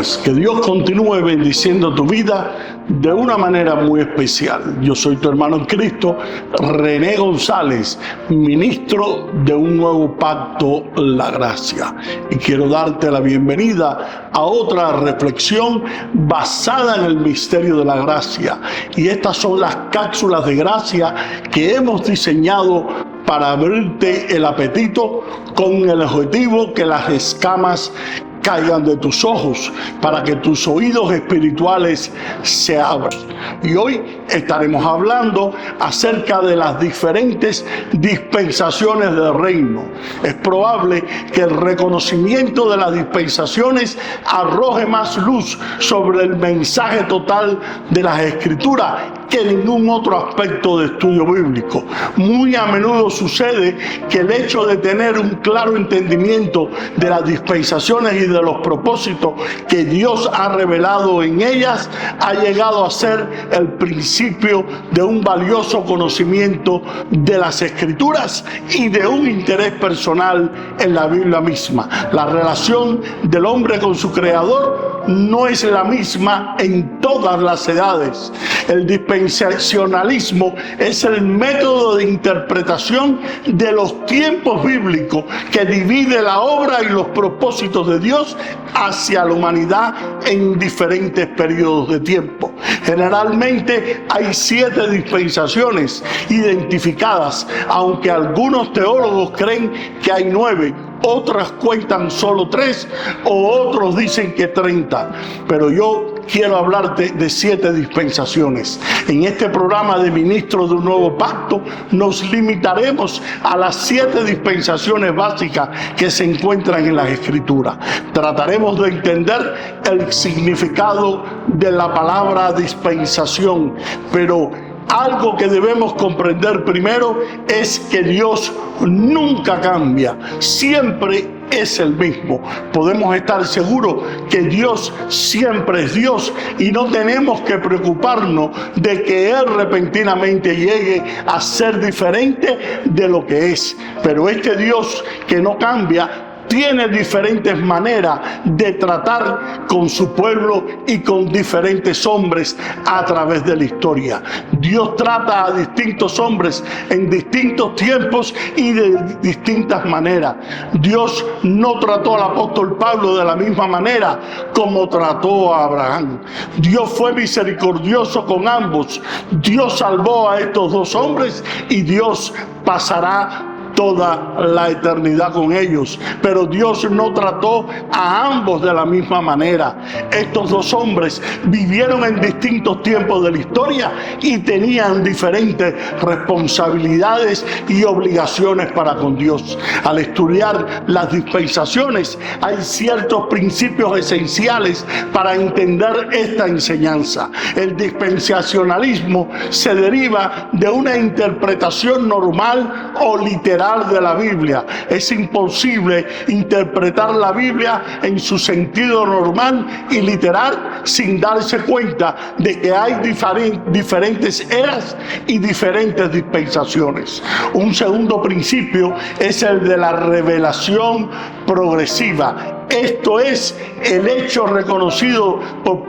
Bendiciones. Que Dios continúe bendiciendo tu vida de una manera muy especial. Yo soy tu hermano en Cristo, René González, ministro de un nuevo pacto, la gracia. Y quiero darte la bienvenida a otra reflexión basada en el misterio de la gracia. Y estas son las cápsulas de gracia que hemos diseñado para abrirte el apetito con el objetivo que las escamas caigan de tus ojos, para que tus oídos espirituales se abran. Y hoy estaremos hablando acerca de las diferentes dispensaciones del reino. Es probable que el reconocimiento de las dispensaciones arroje más luz sobre el mensaje total de las Escrituras que ningún otro aspecto de estudio bíblico. Muy a menudo sucede que el hecho de tener un claro entendimiento de las dispensaciones y de los propósitos que Dios ha revelado en ellas ha llegado a ser el principio de un valioso conocimiento de las Escrituras y de un interés personal en la Biblia misma. La relación del hombre con su Creador no es la misma en todas las edades. El dispensacionalismo es el método de interpretación de los tiempos bíblicos que divide la obra y los propósitos de Dios hacia la humanidad en diferentes periodos de tiempo. Generalmente hay 7 dispensaciones identificadas, aunque algunos teólogos creen que hay 9. Otras cuentan solo 3 o otros dicen que 30. Pero yo quiero hablarte de 7 dispensaciones. En este programa de Ministros de un Nuevo Pacto nos limitaremos a las 7 dispensaciones básicas que se encuentran en las Escrituras. Trataremos de entender el significado de la palabra dispensación, pero algo que debemos comprender primero es que Dios nunca cambia, siempre es el mismo. Podemos estar seguros que Dios siempre es Dios y no tenemos que preocuparnos de que Él repentinamente llegue a ser diferente de lo que es. Pero este Dios que no cambia tiene diferentes maneras de tratar con su pueblo y con diferentes hombres a través de la historia. Dios trata a distintos hombres en distintos tiempos y de distintas maneras. Dios no trató al apóstol Pablo de la misma manera como trató a Abraham. Dios fue misericordioso con ambos. Dios salvó a estos 2 hombres y Dios pasará toda la eternidad con ellos, pero Dios no trató a ambos de la misma manera. Estos 2 hombres vivieron en distintos tiempos de la historia y tenían diferentes responsabilidades y obligaciones para con Dios. Al estudiar las dispensaciones hay ciertos principios esenciales para entender esta enseñanza. El dispensacionalismo se deriva de una interpretación normal o literal de la Biblia. Es imposible interpretar la Biblia en su sentido normal y literal sin darse cuenta de que hay diferentes eras y diferentes dispensaciones. Un segundo principio es el de la revelación progresiva. Esto es el hecho reconocido por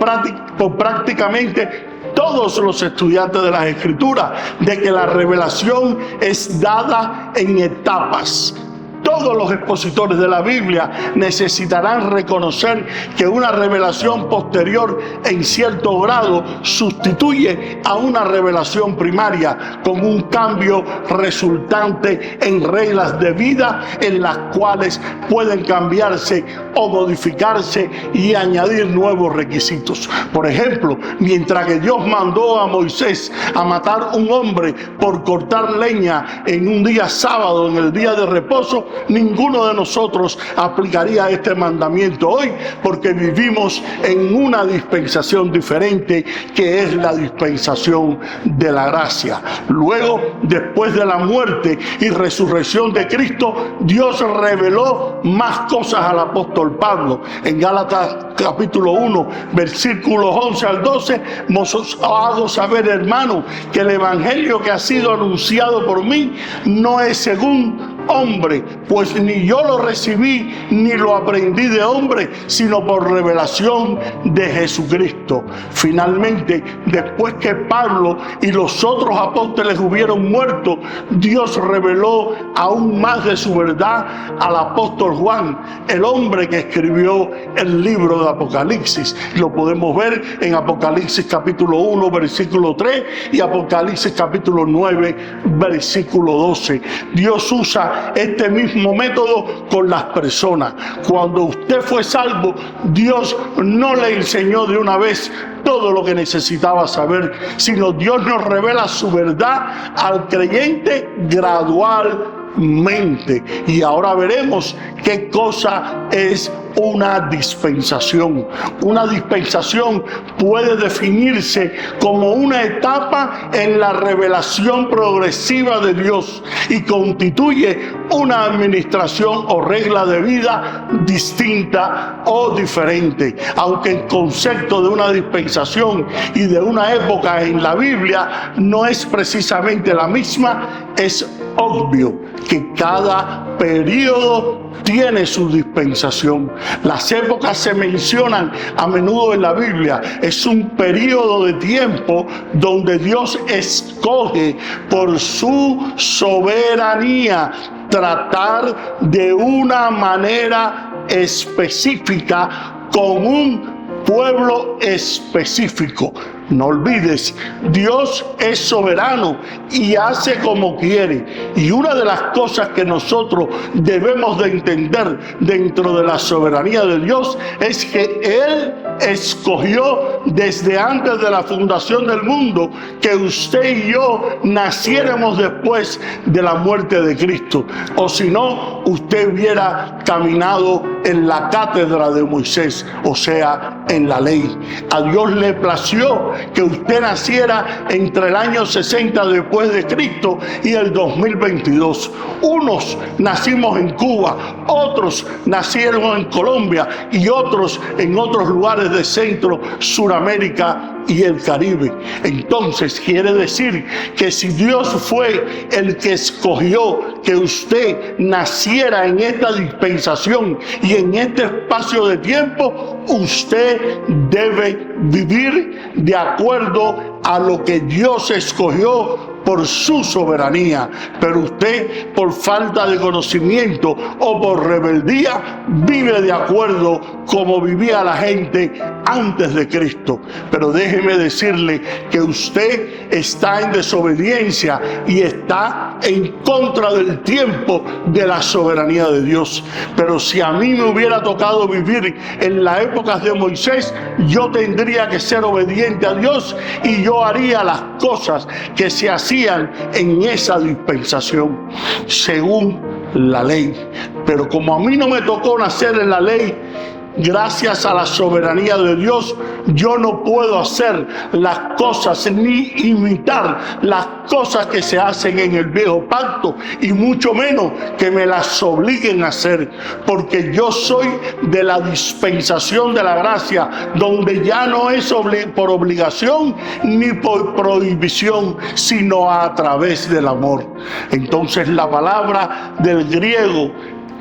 prácticamente todos los estudiantes de las Escrituras, de que la revelación es dada en etapas. Todos los expositores de la Biblia necesitarán reconocer que una revelación posterior en cierto grado sustituye a una revelación primaria con un cambio resultante en reglas de vida en las cuales pueden cambiarse o modificarse y añadir nuevos requisitos. Por ejemplo, mientras que Dios mandó a Moisés a matar un hombre por cortar leña en un día sábado, en el día de reposo, ninguno de nosotros aplicaría este mandamiento hoy, porque vivimos en una dispensación diferente, que es la dispensación de la gracia. Luego, después de la muerte y resurrección de Cristo, Dios reveló más cosas al apóstol Pablo. En Gálatas capítulo 1, versículos 11 al 12, os hago saber, hermano, que el evangelio que ha sido anunciado por mí no es según hombre, pues ni yo lo recibí ni lo aprendí de hombre, sino por revelación de Jesucristo. Finalmente, después que Pablo y los otros apóstoles hubieron muerto, Dios reveló aún más de su verdad al apóstol Juan, el hombre que escribió el libro de Apocalipsis. Lo podemos ver en Apocalipsis capítulo 1, versículo 3 y Apocalipsis capítulo 9, versículo 12. Dios usa este mismo método con las personas. Cuando usted fue salvo, Dios no le enseñó de una vez todo lo que necesitaba saber, sino Dios nos revela su verdad al creyente gradualmente. Y ahora veremos qué cosa es una dispensación. Una dispensación puede definirse como una etapa en la revelación progresiva de Dios y constituye una administración o regla de vida distinta o diferente. Aunque el concepto de una dispensación y de una época en la Biblia no es precisamente la misma, es obvio que cada periodo tiene su dispensación. Las épocas se mencionan a menudo en la Biblia. Es un periodo de tiempo donde Dios escoge por su soberanía tratar de una manera específica con un pueblo específico. No olvides, Dios es soberano y hace como quiere. Y una de las cosas que nosotros debemos de entender dentro de la soberanía de Dios es que Él escogió desde antes de la fundación del mundo que usted y yo naciéramos después de la muerte de Cristo. O si no, usted hubiera caminado en la cátedra de Moisés, o sea, en la ley. A Dios le plació que usted naciera entre el año 60 después de Cristo y el 2022. Unos nacimos en Cuba, otros nacieron en Colombia y otros en otros lugares de Centro, Suramérica y el Caribe. Entonces quiere decir que si Dios fue el que escogió que usted naciera en esta dispensación y en este espacio de tiempo, usted debe vivir de acuerdo a lo que Dios escogió por su soberanía. Pero usted, por falta de conocimiento o por rebeldía, vive de acuerdo como vivía la gente antes de Cristo. Pero déjeme decirle que usted está en desobediencia y está en contra del tiempo de la soberanía de Dios. Pero si a mí me hubiera tocado vivir en las épocas de Moisés, yo tendría que ser obediente a Dios y yo haría las cosas que se hacían en esa dispensación según la ley. Pero como a mí no me tocó nacer en la ley, gracias a la soberanía de Dios, yo no puedo hacer las cosas ni imitar las cosas que se hacen en el viejo pacto, y mucho menos que me las obliguen a hacer, porque yo soy de la dispensación de la gracia, donde ya no es por obligación ni por prohibición, sino a través del amor. Entonces la palabra del griego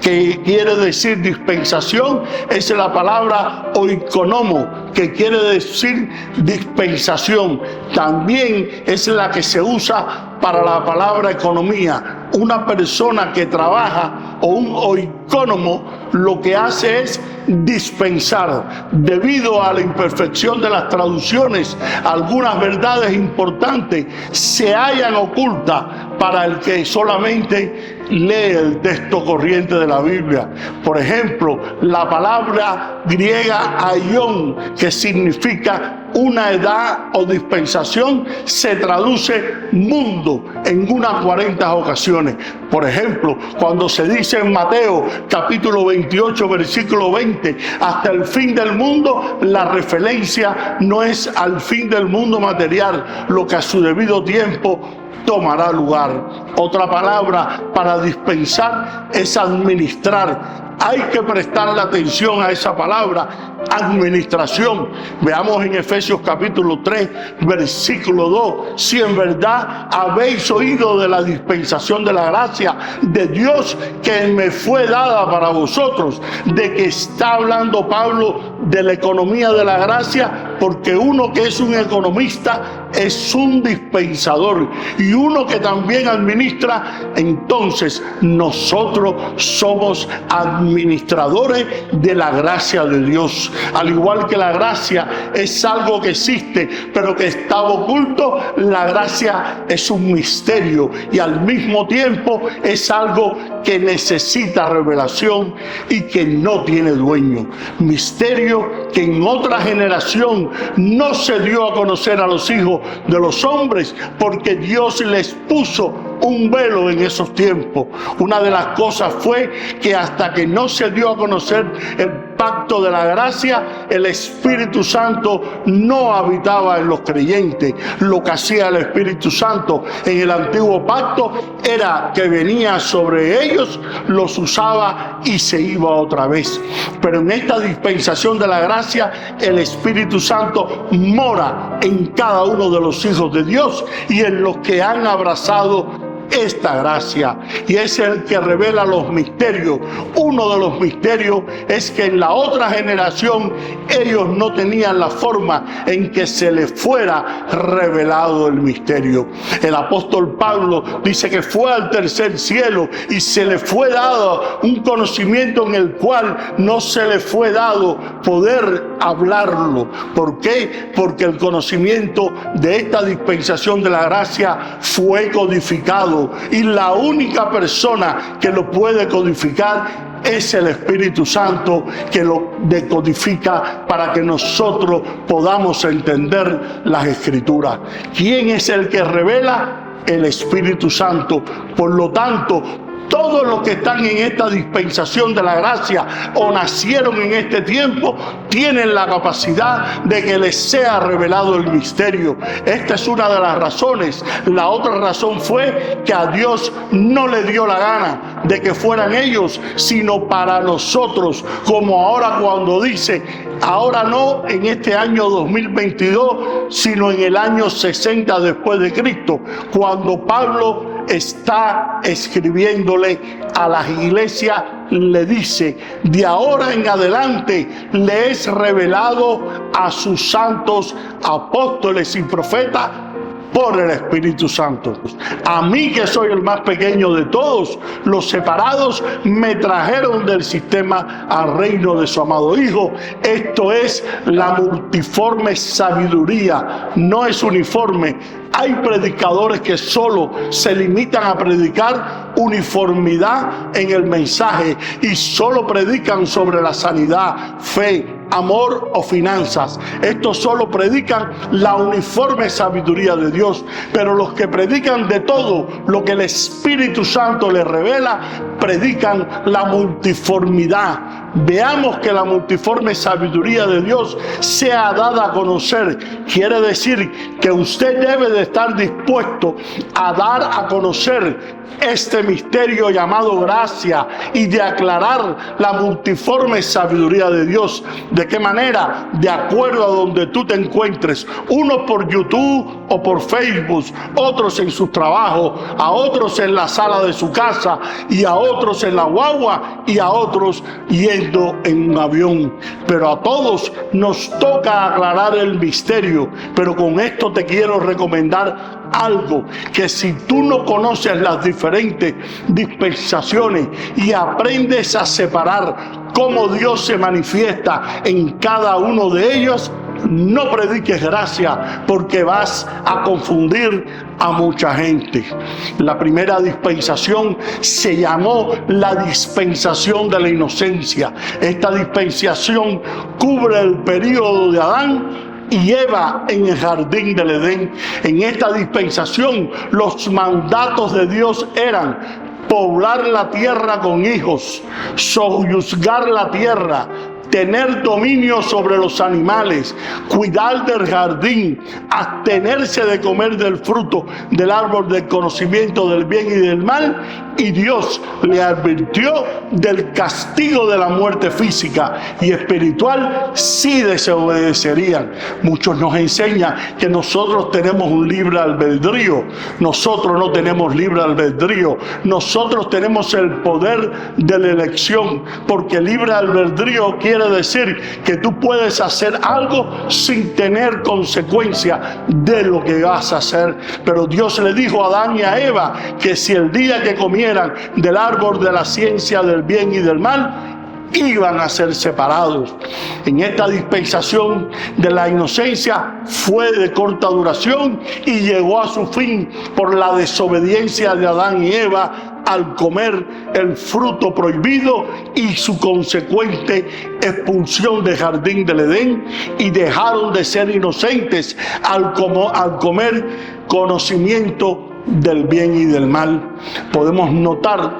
que quiere decir dispensación es la palabra oikonomo, que quiere decir dispensación. También es la que se usa para la palabra economía. Una persona que trabaja o un oikónomo lo que hace es dispensar. Debido a la imperfección de las traducciones, algunas verdades importantes se hallan ocultas para el que solamente lee el texto corriente de la Biblia. Por ejemplo, la palabra griega aion, que significa una edad o dispensación, se traduce mundo en unas 40 ocasiones. Por ejemplo, cuando se dice en Mateo capítulo 28 versículo 20, hasta el fin del mundo, la referencia no es al fin del mundo material, lo que a su debido tiempo tomará lugar. Otra palabra para dispensar es administrar. Hay que prestarle atención a esa palabra administración. Veamos en Efesios capítulo 3, versículo 2. Si en verdad habéis oído de la dispensación de la gracia de Dios que me fue dada para vosotros. ¿De que está hablando Pablo de la economía de la gracia? Porque uno que es un economista es un dispensador, y uno que también administra. Entonces nosotros somos administradores de la gracia de Dios. Al igual que la gracia es algo que existe pero que está oculto, la gracia es un misterio y al mismo tiempo es algo que necesita revelación y que no tiene dueño. Misterio que en otra generación no se dio a conocer a los hijos de los hombres, porque Dios les puso un velo en esos tiempos. Una de las cosas fue que hasta que no se dio a conocer el pacto de la gracia, el Espíritu Santo no habitaba en los creyentes. Lo que hacía el Espíritu Santo en el antiguo pacto era que venía sobre ellos, los usaba y se iba otra vez. Pero en esta dispensación de la gracia, el Espíritu Santo mora en cada uno de los hijos de Dios y en los que han abrazado esta gracia, y es el que revela los misterios. Uno de los misterios es que en la otra generación ellos no tenían la forma en que se les fuera revelado el misterio. El apóstol Pablo dice que fue al tercer cielo y se le fue dado un conocimiento en el cual no se le fue dado poder hablarlo. ¿Por qué? Porque el conocimiento de esta dispensación de la gracia fue codificado, y la única persona que lo puede codificar es el Espíritu Santo, que lo decodifica para que nosotros podamos entender las Escrituras. ¿Quién es el que revela? El Espíritu Santo. Por lo tanto, todos los que están en esta dispensación de la gracia o nacieron en este tiempo tienen la capacidad de que les sea revelado el misterio. Esta es una de las razones. La otra razón fue que a Dios no le dio la gana de que fueran ellos, sino para nosotros, como ahora cuando dice: ahora no en este año 2022, sino en el año 60 después de Cristo, cuando Pablo está escribiéndole a las iglesias, le dice: de ahora en adelante le es revelado a sus santos apóstoles y profetas por el Espíritu Santo. A mí, que soy el más pequeño de todos los separados, me trajeron del sistema al reino de su amado Hijo. Esto es la multiforme sabiduría, no es uniforme. Hay predicadores que solo se limitan a predicar uniformidad en el mensaje y solo predican sobre la sanidad, fe, amor o finanzas. Estos solo predican la uniforme sabiduría de Dios, pero los que predican de todo lo que el Espíritu Santo les revela, predican la multiformidad. Veamos que la multiforme sabiduría de Dios sea dada a conocer. Quiere decir que usted debe de estar dispuesto a dar a conocer este misterio llamado gracia y de aclarar la multiforme sabiduría de Dios. ¿De qué manera? De acuerdo a donde tú te encuentres. Unos por YouTube o por Facebook, otros en sus trabajos, a otros en la sala de su casa, y a otros en la guagua, y a otros yendo en un avión. Pero a todos nos toca aclarar el misterio. Pero con esto te quiero recomendar algo: que si tú no conoces las diferentes dispensaciones y aprendes a separar cómo Dios se manifiesta en cada uno de ellos, no prediques gracia, porque vas a confundir a mucha gente. La primera dispensación se llamó la dispensación de la inocencia. Esta dispensación cubre el período de Adán y Eva en el jardín del Edén. En esta dispensación los mandatos de Dios eran poblar la tierra con hijos, sojuzgar la tierra, tener dominio sobre los animales, cuidar del jardín, abstenerse de comer del fruto del árbol del conocimiento del bien y del mal, y Dios le advirtió del castigo de la muerte física y espiritual si desobedecerían. Muchos nos enseñan que nosotros tenemos un libre albedrío. Nosotros no tenemos libre albedrío. Nosotros tenemos el poder de la elección, porque libre albedrío quiere decir que tú puedes hacer algo sin tener consecuencia de lo que vas a hacer. Pero Dios le dijo a Adán y a Eva que si el día que comieran del árbol de la ciencia del bien y del mal, iban a ser separados. En esta dispensación de la inocencia fue de corta duración y llegó a su fin por la desobediencia de Adán y Eva al comer el fruto prohibido y su consecuente expulsión del jardín del Edén, y dejaron de ser inocentes al comer conocimiento del bien y del mal. Podemos notar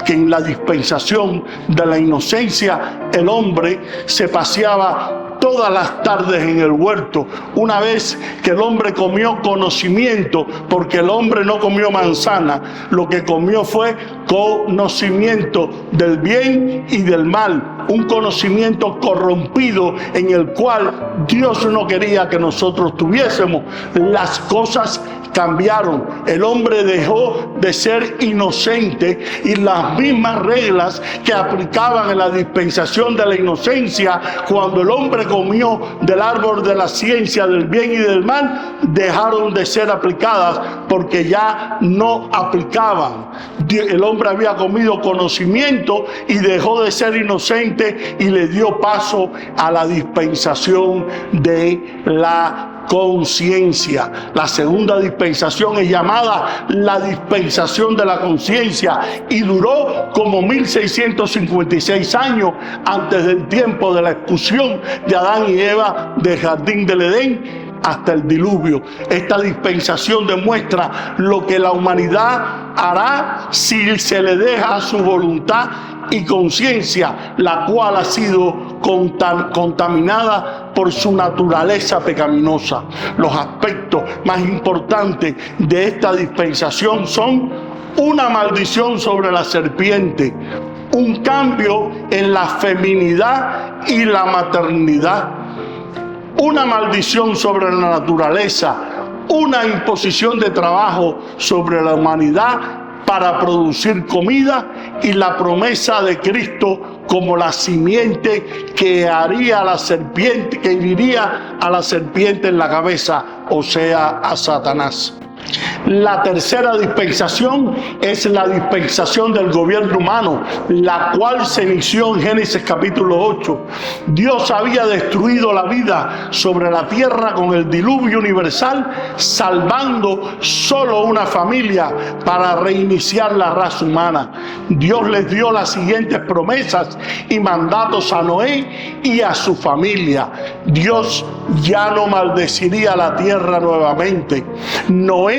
que en la dispensación de la inocencia el hombre se paseaba todas las tardes en el huerto, una vez que el hombre comió conocimiento, porque el hombre no comió manzana, lo que comió fue conocimiento del bien y del mal, un conocimiento corrompido en el cual Dios no quería que nosotros tuviésemos. Las cosas cambiaron, el hombre dejó de ser inocente, y las mismas reglas que aplicaban en la dispensación de la inocencia cuando el hombre comió del árbol de la ciencia del bien y del mal, dejaron de ser aplicadas porque ya no aplicaban. El hombre había comido conocimiento y dejó de ser inocente, y le dio paso a la dispensación de la conciencia. La segunda dispensación es llamada la dispensación de la conciencia, y duró como 1656 años antes del tiempo de la expulsión de Adán y Eva del jardín del Edén hasta el diluvio. Esta dispensación demuestra lo que la humanidad hará si se le deja a su voluntad y conciencia, la cual ha sido contaminada por su naturaleza pecaminosa. Los aspectos más importantes de esta dispensación son una maldición sobre la serpiente, un cambio en la feminidad y la maternidad, una maldición sobre la naturaleza, una imposición de trabajo sobre la humanidad para producir comida, y la promesa de Cristo como la simiente que haría a la serpiente, que heriría a la serpiente en la cabeza, o sea, a Satanás. La tercera dispensación es la dispensación del gobierno humano, la cual se inició en Génesis capítulo 8. Dios había destruido la vida sobre la tierra con el diluvio universal, salvando solo una familia para reiniciar la raza humana. Dios les dio las siguientes promesas y mandatos a Noé y a su familia. Dios ya no maldeciría la tierra nuevamente. Noé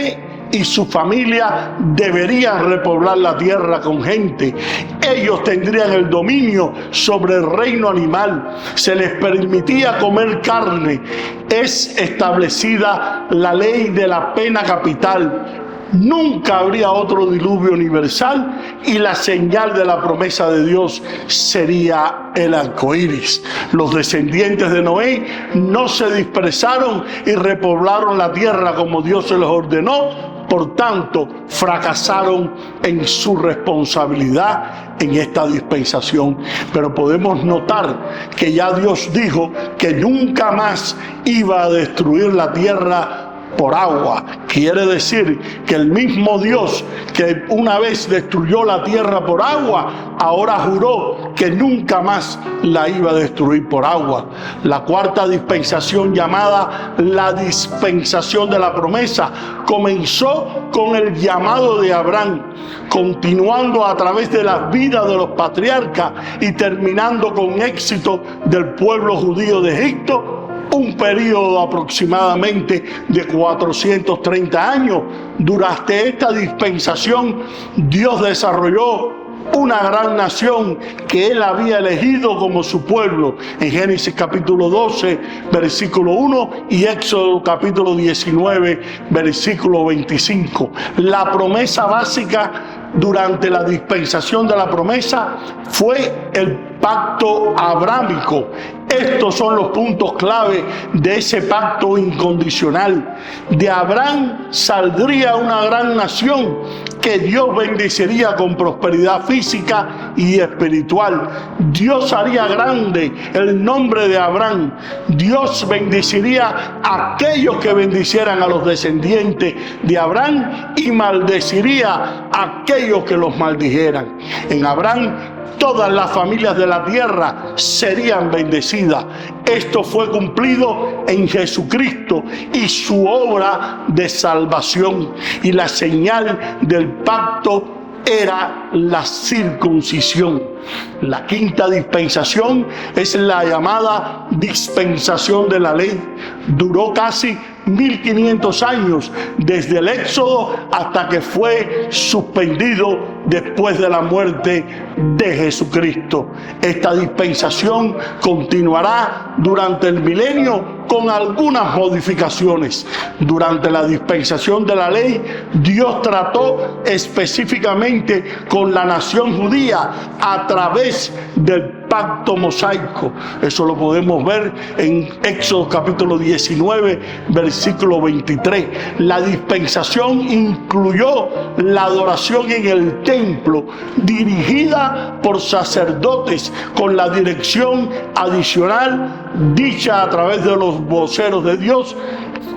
y su familia deberían repoblar la tierra con gente. Ellos tendrían el dominio sobre el reino animal. Se les permitía comer carne. Es establecida la ley de la pena capital. Nunca habría otro diluvio universal, y la señal de la promesa de Dios sería el arco iris. Los descendientes de Noé no se dispersaron y repoblaron la tierra como Dios se les ordenó. Por tanto, fracasaron en su responsabilidad en esta dispensación. Pero podemos notar que ya Dios dijo que nunca más iba a destruir la tierra por agua. Quiere decir que el mismo Dios que una vez destruyó la tierra por agua, ahora juró que nunca más la iba a destruir por agua. La cuarta dispensación, llamada la dispensación de la promesa, comenzó con el llamado de Abraham, continuando a través de las vidas de los patriarcas y terminando con éxito del pueblo judío de Egipto. Un periodo aproximadamente de 430 años. Durante esta dispensación, Dios desarrolló una gran nación que él había elegido como su pueblo, en Génesis capítulo 12, versículo 1 y Éxodo capítulo 19, versículo 25. La promesa básica durante la dispensación de la promesa fue el pacto abrámico. Estos son los puntos clave de ese pacto incondicional. De Abraham saldría una gran nación que Dios bendeciría con prosperidad física y espiritual. Dios haría grande el nombre de Abraham. Dios bendeciría a aquellos que bendicieran a los descendientes de Abraham y maldeciría a aquellos que los maldijeran. En Abraham todas las familias de la tierra serían bendecidas. Esto fue cumplido en Jesucristo y su obra de salvación. Y la señal del pacto era la circuncisión. La quinta dispensación es la llamada dispensación de la ley. Duró casi 1500 años desde el Éxodo hasta que fue suspendido después de la muerte de Jesucristo. Esta dispensación continuará durante el milenio con algunas modificaciones. Durante la dispensación de la ley, Dios trató específicamente con la nación judía a través del pacto mosaico. Eso lo podemos ver en Éxodo capítulo 19, versículo 23. La dispensación incluyó la adoración en el templo, dirigida por sacerdotes con la dirección adicional dicha a través de los voceros de Dios,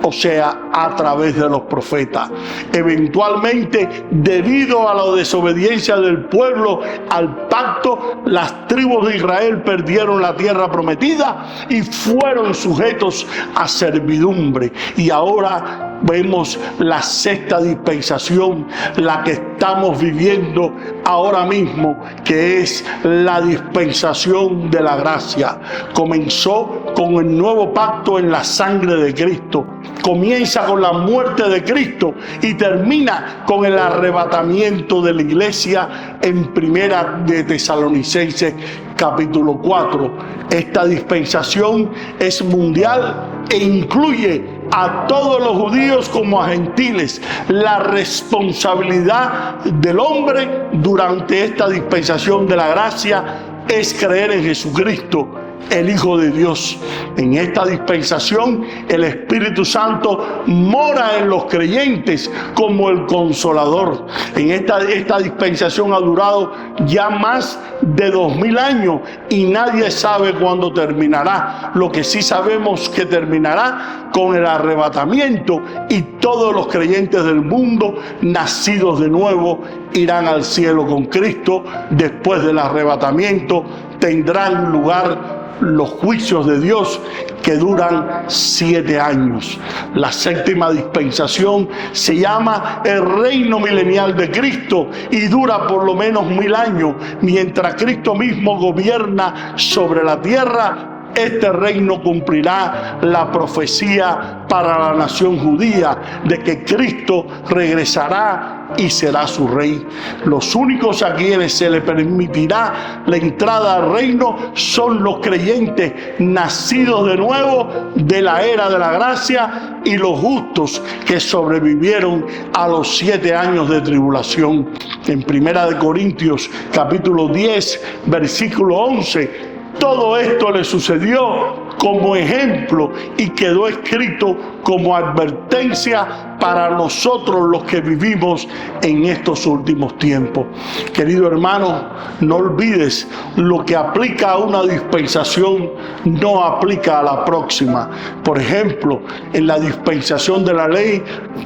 o sea, a través de los profetas. Eventualmente, debido a la desobediencia del pueblo al pacto, las tribus de Israel perdieron la tierra prometida y fueron sujetos a servidumbre. Y ahora vemos la sexta dispensación, la que estamos viviendo ahora mismo, que es la dispensación de la gracia. Comenzó con el nuevo pacto en la sangre de Cristo. Comienza con la muerte de Cristo y termina con el arrebatamiento de la iglesia en Primera de Tesalonicenses capítulo 4. Esta dispensación es mundial e incluye a todos los judíos como a gentiles. La responsabilidad del hombre durante esta dispensación de la gracia es creer en Jesucristo, el Hijo de Dios. En esta dispensación, el Espíritu Santo mora en los creyentes como el Consolador. Esta dispensación ha durado ya más de 2000 años y nadie sabe cuándo terminará. Lo que sí sabemos que terminará con el arrebatamiento y todos los creyentes del mundo nacidos de nuevo irán al cielo con Cristo. Después del arrebatamiento tendrán lugar los juicios de Dios, que duran 7 años. La séptima dispensación se llama el reino milenial de Cristo y dura por lo menos 1000 años. Mientras Cristo mismo gobierna sobre la tierra, este reino cumplirá la profecía para la nación judía de que Cristo regresará y será su rey. Los únicos a quienes se le permitirá la entrada al reino son los creyentes nacidos de nuevo de la era de la gracia y los justos que sobrevivieron a los 7 años de tribulación. En Primera de Corintios capítulo 10, versículo 11, todo esto le sucedió como ejemplo y quedó escrito como advertencia para nosotros los que vivimos en estos últimos tiempos. Querido hermano, no olvides, lo que aplica a una dispensación no aplica a la próxima. Por ejemplo, en la dispensación de la ley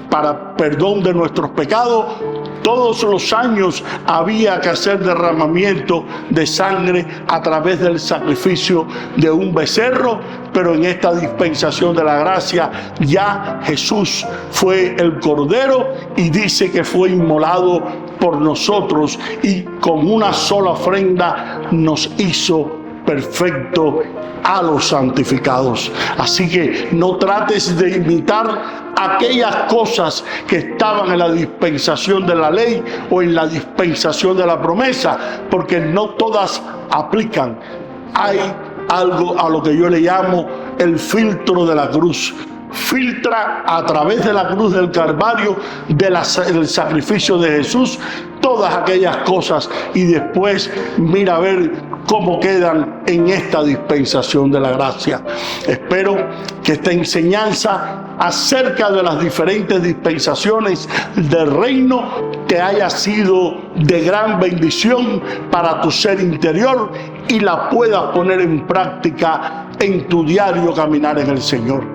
para perdón de nuestros pecados, todos los años había que hacer derramamiento de sangre a través del sacrificio de un becerro, pero en esta dispensación de la gracia ya Jesús fue el Cordero y dice que fue inmolado por nosotros y con una sola ofrenda nos hizo perfecto a los santificados. Así que no trates de imitar aquellas cosas que estaban en la dispensación de la ley o en la dispensación de la promesa, porque no todas aplican. Hay algo a lo que yo le llamo el filtro de la cruz. Filtra a través de la cruz del Calvario, del sacrificio de Jesús, todas aquellas cosas, y después mira a ver cómo quedan en esta dispensación de la gracia. Espero que esta enseñanza acerca de las diferentes dispensaciones del reino te haya sido de gran bendición para tu ser interior y la puedas poner en práctica en tu diario caminar en el Señor.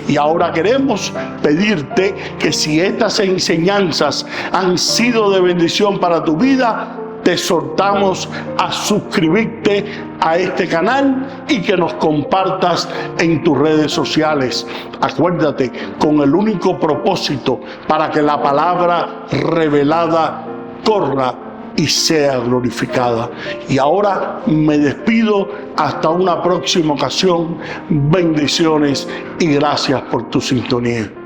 Y ahora queremos pedirte que si estas enseñanzas han sido de bendición para tu vida, te exhortamos a suscribirte a este canal y que nos compartas en tus redes sociales. Acuérdate, con el único propósito para que la palabra revelada corra y sea glorificada. Y ahora me despido hasta una próxima ocasión. Bendiciones y gracias por tu sintonía.